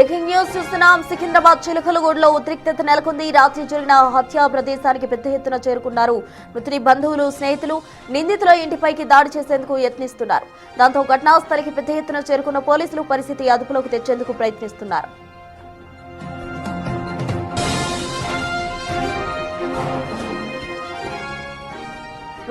Breaking news చూస్తున్నాం. సికింద్రాబాద్ చిలకలగూడలో ఉద్రిక్తత నెలకొంది. రాత్రి జరిగిన హత్యా ప్రదేశానికి పెద్ద ఎత్తున చేరుకున్నారు మృతుడి బంధువులు, స్నేహితులు. నిందితుల ఇంటిపైకి దాడి చేసేందుకు యత్నిస్తున్నారు. దాంతో ఘటనా స్థలికి పెద్ద ఎత్తున చేరుకున్న పోలీసులు పరిస్థితి అదుపులోకి తెచ్చేందుకు ప్రయత్నిస్తున్నారు.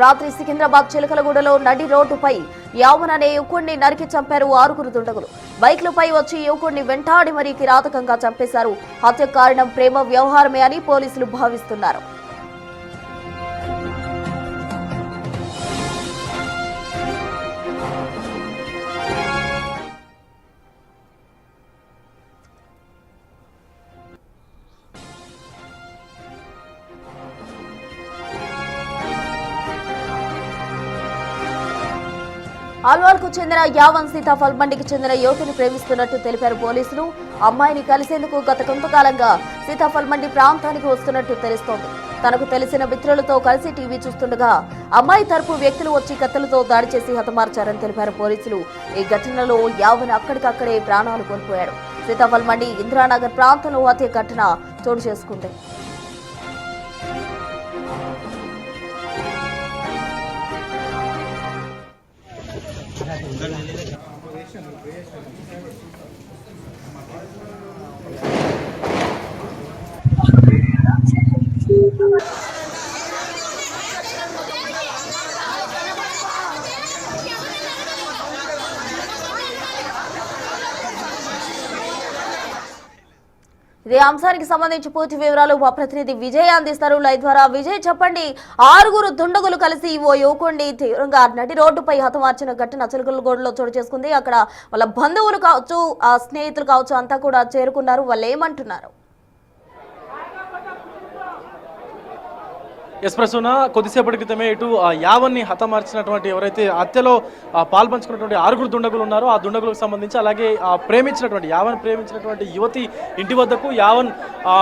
రాత్రి సికింద్రాబాద్ చిలకలగూడలో నడి రోడ్డుపై యావన్ అనే యువకుడిని నరికి చంపారు 6 దుండగులు. బైక్లపై వచ్చి యువకుడిని వెంటాడి మరీ కిరాతకంగా చంపేశారు. హత్యకు కారణం ప్రేమ వ్యవహారమే అని పోలీసులు భావిస్తున్నారు. అల్వాల్కు చెందిన యావన్ సీతాఫల్ మండికి చెందిన యువతిని ప్రేమిస్తున్నట్టు తెలిపారు పోలీసులు. అమ్మాయిని కలిసేందుకు గత కొంతకాలంగా సీతాఫల్ మండి ప్రాంతానికి వస్తున్నట్టు తెలుస్తోంది. తనకు తెలిసిన మిత్రులతో కలిసి టీవీ చూస్తుండగా అమ్మాయి తరపు వ్యక్తులు వచ్చి కత్తులతో దాడి చేసి హతమార్చారని తెలిపారు పోలీసులు. ఈ ఘటనలో యావన్ అక్కడికక్కడే ప్రాణాలు కోల్పోయాడు. సీతాఫల్ మండి ఇందిరానగర్ ప్రాంతంలో హత్య ఘటన చోటు చేసుకుంది. ఇదే అంశానికి సంబంధించి పూర్తి వివరాలు మా ప్రతినిధి విజయ్ అందిస్తారు లైవ్ ద్వారా. విజయ్, చెప్పండి. 6 దుండగులు కలిసి ఓ యువకుడిని తీవ్రంగా నడి రోడ్డుపై హతమార్చిన ఘటన చిలకలగూడలో చోటు చేసుకుంది. అక్కడ వాళ్ళ బంధువులు కావచ్చు, స్నేహితులు కావచ్చు, అంతా కూడా చేరుకున్నారు. వాళ్ళు ఏమంటున్నారు? ప్రసూన, కొద్దిసేపటి క్రితమే ఇటు యావన్ని హతమార్చినటువంటి ఎవరైతే హత్యలో పాల్పంచుకున్నటువంటి 6 దుండగులు ఉన్నారో ఆ దుండగులకు సంబంధించి, అలాగే యావన్ ప్రేమించినటువంటి యువతి ఇంటి వద్దకు యావన్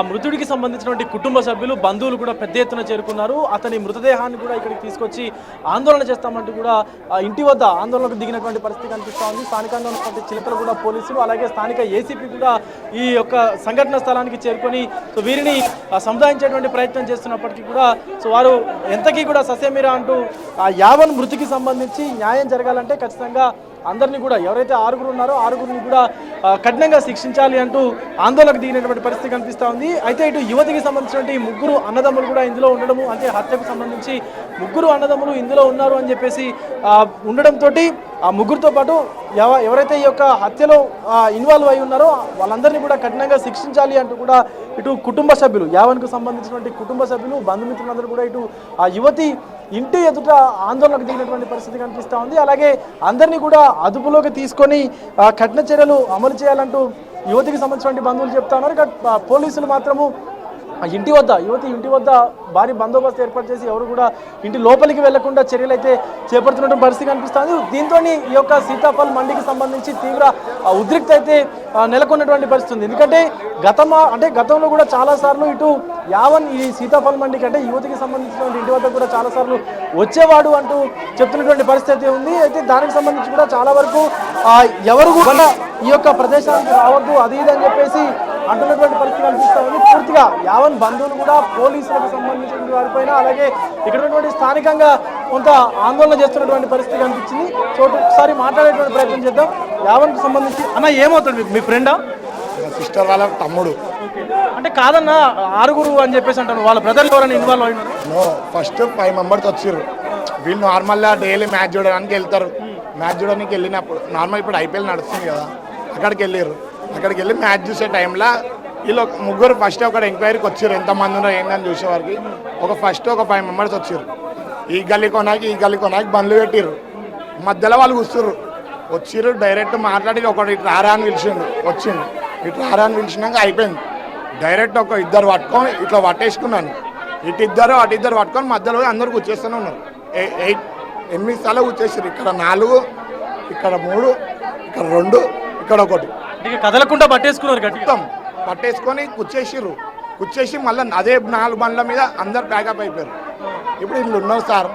మృతుడికి సంబంధించినటువంటి కుటుంబ సభ్యులు, బంధువులు కూడా పెద్ద ఎత్తున చేరుకున్నారు. అతని మృతదేహాన్ని కూడా ఇక్కడికి తీసుకొచ్చి ఆందోళన చేస్తామంటూ కూడా ఇంటి వద్ద ఆందోళనకు దిగినటువంటి పరిస్థితి కనిపిస్తూ ఉంది. స్థానికంగా ఉన్నటువంటి చిలకలగూడ పోలీసులు, అలాగే స్థానిక ఏసీపీ కూడా ఈ యొక్క సంఘటన స్థలానికి చేరుకొని వీరిని సముదాయించేటువంటి ప్రయత్నం చేస్తున్నప్పటికీ కూడా వారు ఎంతకీ కూడా ససేమిరా అంటూ ఆ యావన్ మృతికి సంబంధించి న్యాయం జరగాలంటే ఖచ్చితంగా అందరినీ కూడా, ఎవరైతే 6 ఉన్నారో 6 కూడా కఠినంగా శిక్షించాలి అంటూ ఆందోళనకు దిగినటువంటి పరిస్థితి కనిపిస్తూ ఉంది. అయితే ఇటు యువతికి సంబంధించినటువంటి 3 అన్నదమ్ములు కూడా ఇందులో ఉండడము, అంటే హత్యకు సంబంధించి 3 అన్నదమ్ములు ఇందులో ఉన్నారు అని చెప్పేసి ఉండడంతో ఆ 3తో పాటు ఎవరైతే ఈ యొక్క హత్యలో ఇన్వాల్వ్ అయి ఉన్నారో వాళ్ళందరినీ కూడా కఠినంగా శిక్షించాలి అంటూ కూడా ఇటు కుటుంబ సభ్యులు, యావన్కు సంబంధించినటువంటి కుటుంబ సభ్యులు, బంధుమిత్రులందరూ కూడా ఇటు ఆ యువతి ఇంటి ఎదుట ఆందోళనకు దిగినటువంటి పరిస్థితి కనిపిస్తూ ఉంది. అలాగే అందరినీ కూడా అదుపులోకి తీసుకొని కఠిన చర్యలు అమలు చేయాలంటూ యువతికి సంబంధించినటువంటి బంధువులు చెప్తా ఉన్నారు. పోలీసులు మాత్రము యువతి ఇంటి వద్ద భారీ బందోబస్తు ఏర్పాటు చేసి ఎవరు కూడా ఇంటి లోపలికి వెళ్లకుండా చర్యలు అయితే చేపడుతున్నటువంటి పరిస్థితి కనిపిస్తుంది. దీంతో ఈ యొక్క సీతాఫల్ మండికి సంబంధించి తీవ్ర ఉద్రిక్త అయితే నెలకొన్నటువంటి పరిస్థితి ఉంది. ఎందుకంటే గతంలో కూడా చాలాసార్లు ఇటు యావన్ ఈ సీతాఫల్ మండికి, అంటే యువతికి సంబంధించినటువంటి ఇంటి వద్ద కూడా చాలాసార్లు వచ్చేవాడు అంటూ చెప్తున్నటువంటి పరిస్థితి ఉంది. అయితే దానికి సంబంధించి కూడా చాలా వరకు ఎవరు కూడా ఈ యొక్క ప్రదేశానికి రావద్దు అది ఇది అని చెప్పేసి అంటున్నటువంటి పరిస్థితి కనిపిస్తూ ఉంది. పూర్తిగా యావన్ బంధువులు కూడా పోలీసులకు సంబంధించిన వారిపైన, అలాగే ఇక్కడ ఉన్నటువంటి స్థానికంగా కొంత ఆందోళన చేస్తున్నటువంటి పరిస్థితి కనిపించింది. ఒకసారి మాట్లాడేటువంటి ప్రయత్నం చేద్దాం. యావన్కు సంబంధించి అన్న, ఏమవుతుంది? మీ ఫ్రెండా? సిస్టర్ వాళ్ళ తమ్ముడు. అంటే కాదన్న, 6 అని చెప్పేసి అంటారు. వాళ్ళ బ్రదర్లు ఎవరైనా ఇన్వాల్వ్ అయినారు? నో, ఫస్ట్ 5 మెంబర్స్ వచ్చారు. వీళ్ళు నార్మల్గా డైలీ మ్యాచ్ చూడడానికి వెళ్తారు. మ్యాచ్ చూడడానికి వెళ్ళినప్పుడు నార్మల్ ఇప్పుడు ఐపీఎల్ నడుస్తుంది కదా, అక్కడికి వెళ్ళి మ్యాచ్ చూసే టైంలో వీళ్ళు 3 ఫస్ట్ ఒక ఎంక్వైరీకి వచ్చారు. ఎంతమంది ఉన్నారు ఏంటని చూసేవారికి ఒక 5 మెంబర్స్ వచ్చారు. ఈ గల్లీ కొనాకి బండ్లు పెట్టిర్రు. మధ్యలో వాళ్ళు వచ్చిర్రు డైరెక్ట్ మాట్లాడి ఒకటి ఇటు రారా అని వచ్చిండు. ఇటు రారా అని పిలిచినాక అయిపోయింది. డైరెక్ట్ ఒక 2 పట్టుకొని ఇట్లా పట్టేసుకున్నాను. అటు ఇద్దరు పట్టుకొని మధ్యలో అందరూ కూర్చేస్తూనే ఉన్నారు. 8 సార్లు కూర్చేసారు. ఇక్కడ 4, ఇక్కడ 3, ఇక్కడ 2, ఇక్కడ 1. కదలకుండా పట్టేసుకున్నారు. పట్టేసుకొని కూర్చేసి మళ్ళీ అదే 4 బండ్ల మీద అందరు ప్యాకప్ అయిపోయారు. ఇప్పుడు ఇల్లు ఉన్నారు సార్,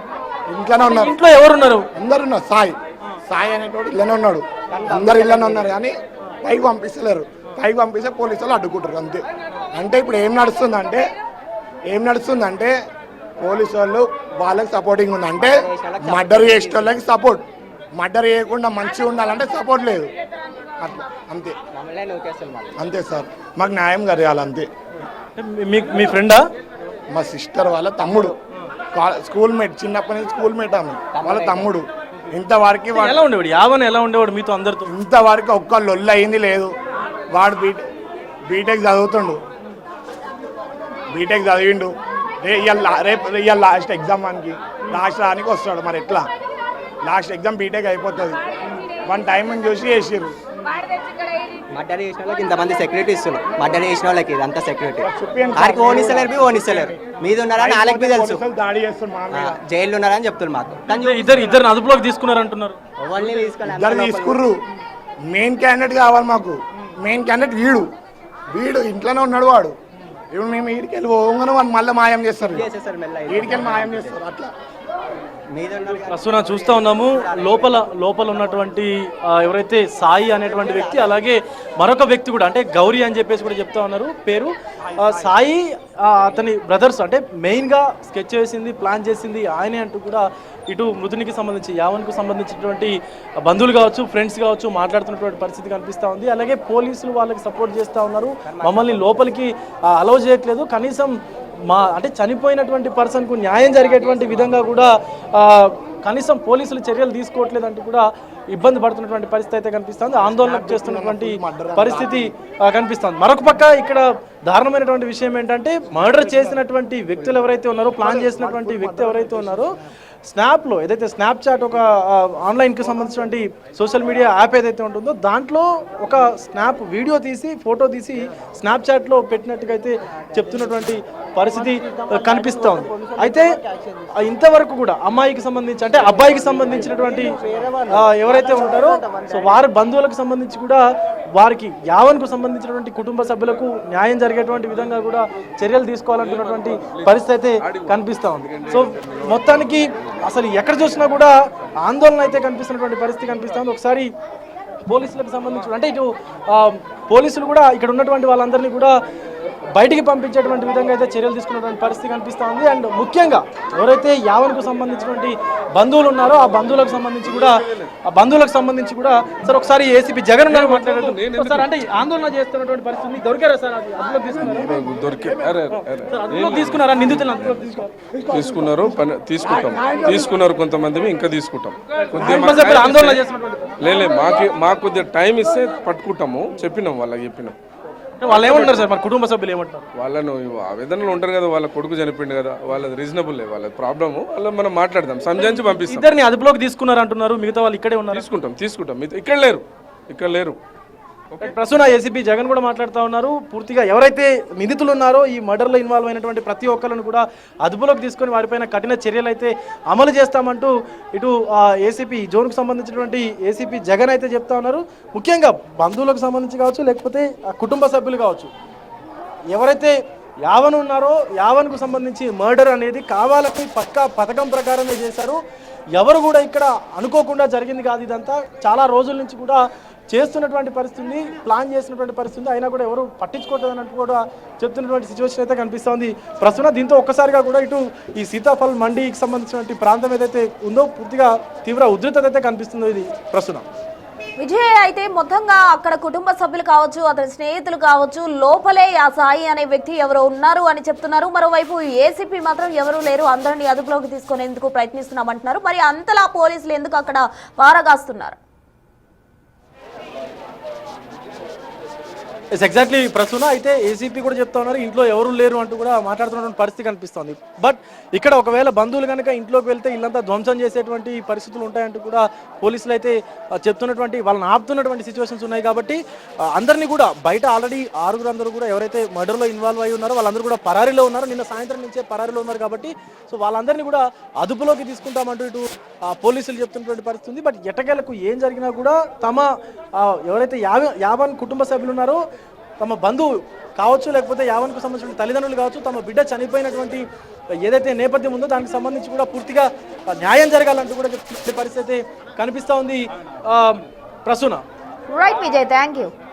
ఇంట్లోనే ఉన్నారు. ఇంట్లో ఎవరున్నారు? అందరు ఉన్నారు. సాయి అనేటోడు ఇళ్ళనే ఉన్నాడు. అందరు ఇళ్ళనే ఉన్నారు కానీ పైకి పంపిస్తలేరు. పైకి పంపిస్తే పోలీసు వాళ్ళు అడ్డుకుంటారు అంతే. అంటే ఇప్పుడు ఏం నడుస్తుందంటే పోలీసు వాళ్ళు వాళ్ళకి సపోర్టింగ్ ఉంది. అంటే మర్డర్ చేసే వాళ్ళకి సపోర్ట్, మర్డర్ చేయకుండా మంచిగా ఉండాలంటే సపోర్ట్ లేదు. అట్లా అంతే అంతే సార్, మాకు న్యాయం జరగాలి అంతే. మీ ఫ్రెండా? మా సిస్టర్ వాళ్ళ తమ్ముడు, స్కూల్ మేట్, చిన్నప్పటి నుంచి స్కూల్ మేట్ ఆమె వాళ్ళ తమ్ముడు. ఇంతవరకు ఎలా ఉండేవాడు యావన్? ఎలా ఉండేవాడు మీతో అందరితో? ఇంతవరకు ఒక్క లొల్లు అయింది లేదు. వాడు బీటెక్ చదివిండు. రేపు లాస్ట్ ఎగ్జామ్ లాస్ట్ రానికి వస్తాడు. మరి ఎట్లా లాస్ట్ ఎగ్జామ్ బీటెక్ అయిపోతుంది. వన్ టైమింగ్ చూసి చేసిర్రు. మర్డర్ చేసిన వాళ్ళకి ఇంతమంది సెక్యూరిటీ ఇస్తున్నారు. మర్డర్ చేసిన వాళ్ళకి ఇదంతా సెక్యూరిటీ ఆడికి ఓనిస్తలేరు. మీద ఉన్నారని వాళ్ళకి మీద తెలుసు. దాడి చేస్తున్నారు, జైల్లో ఉన్నారని చెప్తున్నారు మాకు. కానీ ఇద్దరు అదుపులోకి తీసుకున్నారు అంటున్నారు. ఎవరిని ఇద్దరు తీసుకుర్రు. మెయిన్ క్యాండిడేట్ కావాలి మాకు. మెయిన్ క్యాండిడేట్ వీడు ఇంట్లోనే ఉన్నాడు. వాడు ఇప్పుడు మేము వీడికి వెళ్ళి పోగానే వాళ్ళు మళ్ళీ మాయం చేస్తారు. వీడికి వెళ్ళి మాయం చేస్తారు. అట్లా ప్రస్తుతం చూస్తూ ఉన్నాము లోపల ఉన్నటువంటి ఎవరైతే సాయి అనేటువంటి వ్యక్తి, అలాగే మరొక వ్యక్తి కూడా, అంటే గౌరీ అని చెప్పేసి కూడా చెప్తా ఉన్నారు పేరు. సాయి అతని బ్రదర్స్, అంటే మెయిన్గా స్కెచ్ వేసింది, ప్లాన్ చేసింది ఆయనే అంటూ కూడా ఇటు మృతునికి సంబంధించి యావన్కు సంబంధించినటువంటి బంధువులు కావచ్చు, ఫ్రెండ్స్ కావచ్చు మాట్లాడుతున్నటువంటి పరిస్థితి కనిపిస్తూ ఉంది. అలాగే పోలీసులు వాళ్ళకి సపోర్ట్ చేస్తూ ఉన్నారు, మమ్మల్ని లోపలికి అలౌ చేయట్లేదు, కనీసం అంటే చనిపోయినటువంటి పర్సన్కు న్యాయం జరిగేటువంటి విధంగా కూడా కనీసం పోలీసులు చర్యలు తీసుకోవట్లేదు అంటూ కూడా ఇబ్బంది పడుతున్నటువంటి పరిస్థితి అయితే కనిపిస్తుంది. ఆందోళన చేస్తున్నటువంటి పరిస్థితి కనిపిస్తుంది. మరొక పక్క ఇక్కడ దారుణమైనటువంటి విషయం ఏంటంటే, మర్డర్ చేసినటువంటి వ్యక్తులు ఎవరైతే ఉన్నారో, ప్లాన్ చేసినటువంటి వ్యక్తి ఎవరైతే ఉన్నారో, స్నాప్లో ఏదైతే స్నాప్చాట్ ఒక ఆన్లైన్కి సంబంధించినటువంటి సోషల్ మీడియా యాప్ ఏదైతే ఉంటుందో దాంట్లో ఒక స్నాప్ వీడియో తీసి, ఫోటో తీసి స్నాప్చాట్లో పెట్టినట్టుగా అయితే చెప్తున్నటువంటి పరిస్థితి కనిపిస్తూ ఉంది. అయితే ఇంతవరకు కూడా అమ్మాయికి సంబంధించి, అంటే అబ్బాయికి సంబంధించినటువంటి ఎవరైతే ఉంటారో సో వారి బంధువులకు సంబంధించి కూడా వారికి యావన్కు సంబంధించినటువంటి కుటుంబ సభ్యులకు న్యాయం జరిగేటువంటి విధంగా కూడా చర్యలు తీసుకోవాలంటున్నటువంటి పరిస్థితి అయితే కనిపిస్తూ ఉంది. సో మొత్తానికి అసలు ఎక్కడ చూసినా కూడా ఆందోళన అయితే కనిపిస్తున్నటువంటి పరిస్థితి కనిపిస్తుంది. ఒకసారి పోలీసులకు సంబంధించి, అంటే ఇటు పోలీసులు కూడా ఇక్కడ ఉన్నటువంటి వాళ్ళందరినీ కూడా బయటికి పంపించేటువంటి విధంగా అయితే చర్యలు తీసుకున్నటువంటి పరిస్థితి కనిపిస్తూ ఉంది. అండ్ ముఖ్యంగా ఎవరైతే యావన్కు సంబంధించినటువంటి బంధువులు ఉన్నారో ఆ బంధువులకు సంబంధించి కూడా సార్ ఒకసారి ఏసీపీ జగన్ గారు మాట్లాడారు సార్. అంటే ఆందోళన చేస్తున్నటువంటి పరిస్థితి దొరికారా సార్? అదుపులోకి తీసుకున్నారా? నిందితులను తీసుకున్నారు, తీసుకున్నారు కొంతమంది ఇంకా తీసుకుంటాం. ఆందోళన చేస్తున్నటువంటి మాకు కొద్దిగా టైం ఇస్తే పట్టుకుంటాము, చెప్పినాం. వాళ్ళు ఏమంటారు సార్? మరి కుటుంబ సభ్యులు ఏమంటారు? వాళ్ళను ఆవేదనలు ఉంటారు కదా, వాళ్ళ కొడుకు చనిపోయింది కదా, వాళ్ళది రీజనబుల్, వాళ్ళ ప్రాబ్లము, వాళ్ళ మనం మాట్లాడదాం, సంజాయించి పంపిస్తాం. ఇద్దరిని అదుపులోకి తీసుకున్నారు అంటున్నారు, మిగతా వాళ్ళు ఇక్కడే ఉన్నారు. తీసుకుంటాం. ఇక్కడ లేరు. ప్రస్తుతం ఏసీపీ జగన్ కూడా మాట్లాడుతూ ఉన్నారు. పూర్తిగా ఎవరైతే నిందితులు ఉన్నారో ఈ మర్డర్లో ఇన్వాల్వ్ అయినటువంటి ప్రతి ఒక్కరిని కూడా అదుపులోకి తీసుకొని వారిపైన కఠిన చర్యలు అయితే అమలు చేస్తామంటూ ఇటు ఏసీపీ జోన్కు సంబంధించినటువంటి ఏసీపీ జగన్ అయితే చెప్తా ఉన్నారు. ముఖ్యంగా బంధువులకు సంబంధించి కావచ్చు, లేకపోతే కుటుంబ సభ్యులు కావచ్చు, ఎవరైతే యావన్ ఉన్నారో యావన్కు సంబంధించి మర్డర్ అనేది కావాలని పక్కా పథకం ప్రకారమే చేశారు. ఎవరు కూడా ఇక్కడ అనుకోకుండా జరిగింది కాదు, ఇదంతా చాలా రోజుల నుంచి కూడా చేస్తున్నటువంటి పరిస్థితి, ప్లాన్ చేసినటువంటి పరిస్థితి, అయినా కూడా ఎవరు పట్టించుకోవట్లేదు అన్నట్టు కూడా చెప్తున్నటువంటి సిచ్యువేషన్ అయితే కనిపిస్తుంది ప్రస్తుతం. దీంతో ఒక్కసారిగా కూడా ఇటు ఈ సీతాఫల్ మండీకి సంబంధించినటువంటి ప్రాంతం ఏదైతే ఉందో పూర్తిగా తీవ్ర ఉధృతత అయితే కనిపిస్తుందో ఇది ప్రస్తుతం. విజయ్, అయితే మొత్తంగా అక్కడ కుటుంబ సభ్యులు కావచ్చు, అతని స్నేహితులు కావచ్చు, లోపలే ఆ సాయి అనే వ్యక్తి ఎవరో ఉన్నారు అని చెప్తున్నారు. మరోవైపు ఏసీపీ మాత్రం ఎవరూ లేరు, అందరినీ అదుపులోకి తీసుకునేందుకు ప్రయత్నిస్తున్నామంటున్నారు. మరి అంతలా పోలీసులు ఎందుకు అక్కడ వారగాస్తున్నారు? ఎగ్జాక్ట్లీ ప్రస్తుతం అయితే ఏసీపీ కూడా చెప్తా ఉన్నారు ఇంట్లో ఎవరు లేరు అంటూ కూడా మాట్లాడుతున్నటువంటి పరిస్థితి కనిపిస్తుంది. బట్ ఇక్కడ ఒకవేళ బంధువులు కనుక ఇంట్లోకి వెళ్తే ఇల్లంతా ధ్వంసం చేసేటువంటి పరిస్థితులు ఉంటాయంటూ కూడా పోలీసులు అయితే చెప్తున్నటువంటి, వాళ్ళని ఆపుతున్నటువంటి సిచ్యువేషన్స్ ఉన్నాయి. కాబట్టి అందరినీ కూడా బయట ఆల్రెడీ 6 కూడా ఎవరైతే మర్డర్లో ఇన్వాల్వ్ అయి ఉన్నారో వాళ్ళందరూ కూడా పరారీలో ఉన్నారు, నిన్న సాయంత్రం నుంచే పరారీలో ఉన్నారు. కాబట్టి సో వాళ్ళందరినీ కూడా అదుపులోకి తీసుకుంటామంటూ ఇటు పోలీసులు చెప్తున్నటువంటి పరిస్థితి ఉంది. బట్ ఎట్టకేలకు ఏం జరిగినా కూడా తమ ఎవరైతే యావన్ కుటుంబ సభ్యులు ఉన్నారో, తమ బంధువు కావచ్చు, లేకపోతే యావన్కు సంబంధించిన తల్లిదండ్రులు కావచ్చు, తమ బిడ్డ చనిపోయినటువంటి ఏదైతే నేపథ్యం ఉందో దానికి సంబంధించి కూడా పూర్తిగా న్యాయం జరగాలంటూ కూడా చెప్తున్న పరిస్థితి కనిపిస్తూ ఉంది Prasuna. Right Vijay, thank you.